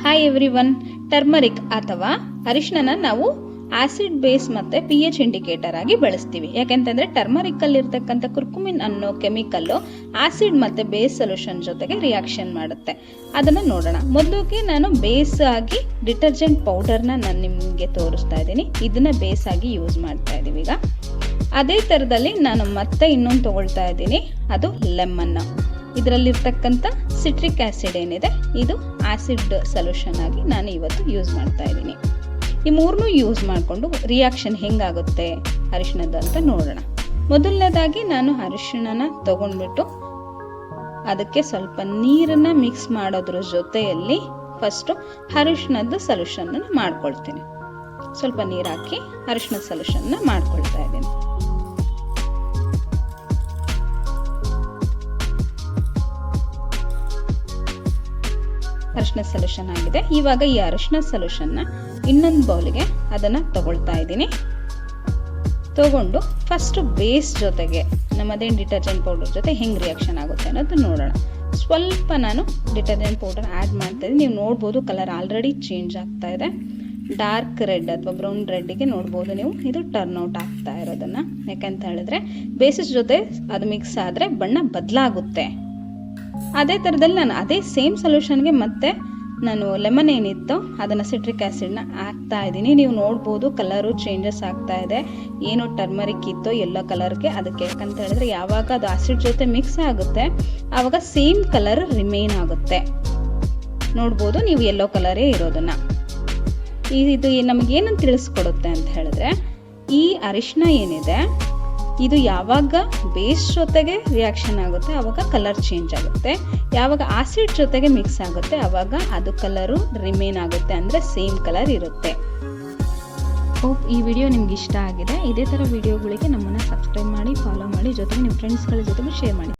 Hi everyone, turmeric ಅಥವಾ ಅರಿಶಿನ ನಾವು ಆಸಿಡ್ ಬೇಸ್ ಮತ್ತೆ pH ಇಂಡಿಕೇಟರ್ ಆಗಿ ಬಳಸ್ತೀವಿ. ಯಾಕೆಂತಂದ್ರೆ ಟರ್ಮರಿಕ್ ಅಲ್ಲಿ ಇರ್ತಕ್ಕಂಥ ಕುರ್ಕುಮಿನ್ ಅನ್ನೋ ಕೆಮಿಕಲ್ ಆಸಿಡ್ ಮತ್ತೆ ಬೇಸ್ ಸೊಲ್ಯೂಷನ್ ಜೊತೆಗೆ ರಿಯಾಕ್ಷನ್ ಮಾಡುತ್ತೆ. ಅದನ್ನ ನೋಡೋಣ. ಮೊದಲಿಗೆ ನಾನು ಬೇಸ್ ಆಗಿ ಡಿಟರ್ಜೆಂಟ್ ಪೌಡರ್ನ ನಾನು ನಿಮಗೆ ತೋರಿಸ್ತಾ ಇದ್ದೀನಿ. ಇದನ್ನ ಬೇಸ್ ಆಗಿ ಯೂಸ್ ಮಾಡ್ತಾ ಇದೀವಿ. ಈಗ ಅದೇ ತರದಲ್ಲಿ ನಾನು ಮತ್ತೆ ಇನ್ನೊಂದು ತಗೊಳ್ತಾ ಇದ್ದೀನಿ, ಅದು ಲೆಮನ್. ಇದರಲ್ಲಿರ್ತಕ್ಕಂಥ ಸಿಟ್ರಿಕ್ ಆಸಿಡ್ ಏನಿದೆ ಇದು ಆಸಿಡ್ ಸೊಲ್ಯೂಷನ್ ಆಗಿ ನಾನು ಇವತ್ತು ಯೂಸ್ ಮಾಡ್ತಾ ಇದ್ದೀನಿ. ಈ ಮೂರನ್ನೂ ಯೂಸ್ ಮಾಡಿಕೊಂಡು ರಿಯಾಕ್ಷನ್ ಹೆಂಗಾಗುತ್ತೆ ಅರಿಶಿಣದ ಅಂತ ನೋಡೋಣ. ಮೊದಲನೇದಾಗಿ ನಾನು ಅರಿಶಿಣನ ತಗೊಂಡ್ಬಿಟ್ಟು ಅದಕ್ಕೆ ಸ್ವಲ್ಪ ನೀರನ್ನ ಮಿಕ್ಸ್ ಮಾಡೋದ್ರ ಜೊತೆಯಲ್ಲಿ ಫಸ್ಟ್ ಅರಿಶಿಣದ ಸೊಲ್ಯೂಷನ್ ಮಾಡ್ಕೊಳ್ತೀನಿ. ಸ್ವಲ್ಪ ನೀರು ಹಾಕಿ ಅರಿಶಿಣದ ಸೊಲ್ಯೂಷನ್ ಮಾಡ್ಕೊಳ್ತಾ ಇದ್ದೀನಿ. ಅರಿಶಿನ ಸೊಲ್ಯೂಷನ್ ಆಗಿದೆ. ಇವಾಗ ಈ ಅರಿಶಿನ ಸೊಲ್ಯೂಷನ್ನ ಇನ್ನೊಂದು ಬೌಲ್ಗೆ ಅದನ್ನ ತಗೊಳ್ತಾ ಇದ್ದೀನಿ. ತಗೊಂಡು ಫಸ್ಟ್ ಬೇಸ್ ಜೊತೆಗೆ ನಮ್ಮದೇನು ಡಿಟರ್ಜೆಂಟ್ ಪೌಡರ್ ಜೊತೆ ಹೆಂಗ್ ರಿಯಾಕ್ಷನ್ ಆಗುತ್ತೆ ಅನ್ನೋದು ನೋಡೋಣ. ಸ್ವಲ್ಪ ನಾನು ಡಿಟರ್ಜೆಂಟ್ ಪೌಡರ್ ಆ್ಯಡ್ ಮಾಡ್ತಾ ಇದ್ದೀನಿ. ನೀವು ನೋಡ್ಬೋದು ಕಲರ್ ಆಲ್ರೆಡಿ ಚೇಂಜ್ ಆಗ್ತಾ ಇದೆ. ಡಾರ್ಕ್ ರೆಡ್ ಅಥವಾ ಬ್ರೌನ್ ರೆಡ್ಗೆ ನೋಡ್ಬೋದು ನೀವು, ಇದು ಟರ್ನ್ ಔಟ್ ಆಗ್ತಾ ಇರೋದನ್ನ. ಯಾಕಂತ ಹೇಳಿದ್ರೆ ಬೇಸಿಸ್ ಜೊತೆ ಅದು ಮಿಕ್ಸ್ ಆದರೆ ಬಣ್ಣ ಬದಲಾಗುತ್ತೆ. ಅದೇ ಥರದಲ್ಲಿ ನಾನು ಅದೇ ಸೇಮ್ ಸೊಲ್ಯೂಷನ್ಗೆ ಮತ್ತೆ ನಾನು ಲೆಮನ್ ಏನಿತ್ತು ಅದನ್ನು ಸಿಟ್ರಿಕ್ ಆ್ಯಸಿಡ್ನ ಹಾಕ್ತಾ ಇದ್ದೀನಿ. ನೀವು ನೋಡ್ಬೋದು ಕಲರು ಚೇಂಜಸ್ ಆಗ್ತಾ ಇದೆ. ಏನು ಟರ್ಮರಿಕ್ ಇತ್ತೋ ಯೆಲ್ಲೋ ಕಲರ್ಗೆ ಅದಕ್ಕೆ. ಯಾಕಂತ ಹೇಳಿದ್ರೆ ಯಾವಾಗ ಅದು ಆಸಿಡ್ ಜೊತೆ ಮಿಕ್ಸ್ ಆಗುತ್ತೆ ಆವಾಗ ಸೇಮ್ ಕಲರ್ ರಿಮೈನ್ ಆಗುತ್ತೆ. ನೋಡ್ಬೋದು ನೀವು ಯೆಲ್ಲೋ ಕಲರೇ ಇರೋದನ್ನ. ಇದು ನಮಗೇನಂತ ತಿಳಿಸ್ಕೊಡುತ್ತೆ ಅಂತ ಹೇಳಿದ್ರೆ, ಈ ಅರಿಶಿನ ಏನಿದೆ ಇದು ಯಾವಾಗ ಬೇಸ್ ಜೊತೆಗೆ ರಿಯಾಕ್ಷನ್ ಆಗುತ್ತೆ ಆವಾಗ ಕಲರ್ ಚೇಂಜ್ ಆಗುತ್ತೆ. ಯಾವಾಗ ಆಸಿಡ್ ಜೊತೆಗೆ ಮಿಕ್ಸ್ ಆಗುತ್ತೆ ಆವಾಗ ಅದು ಕಲರು ರಿಮೇನ್ ಆಗುತ್ತೆ, ಅಂದರೆ ಸೇಮ್ ಕಲರ್ ಇರುತ್ತೆ. ಹೋಪ್ ಈ ವಿಡಿಯೋ ನಿಮ್ಗೆ ಇಷ್ಟ ಆಗಿದೆ. ಇದೇ ಥರ ವಿಡಿಯೋಗಳಿಗೆ ನಮ್ಮನ್ನು ಸಬ್ಸ್ಕ್ರೈಬ್ ಮಾಡಿ, ಫಾಲೋ ಮಾಡಿ, ಜೊತೆಗೆ ನಿಮ್ಮ ಫ್ರೆಂಡ್ಸ್ಗಳ ಜೊತೆಗೆ ಶೇರ್ ಮಾಡಿ.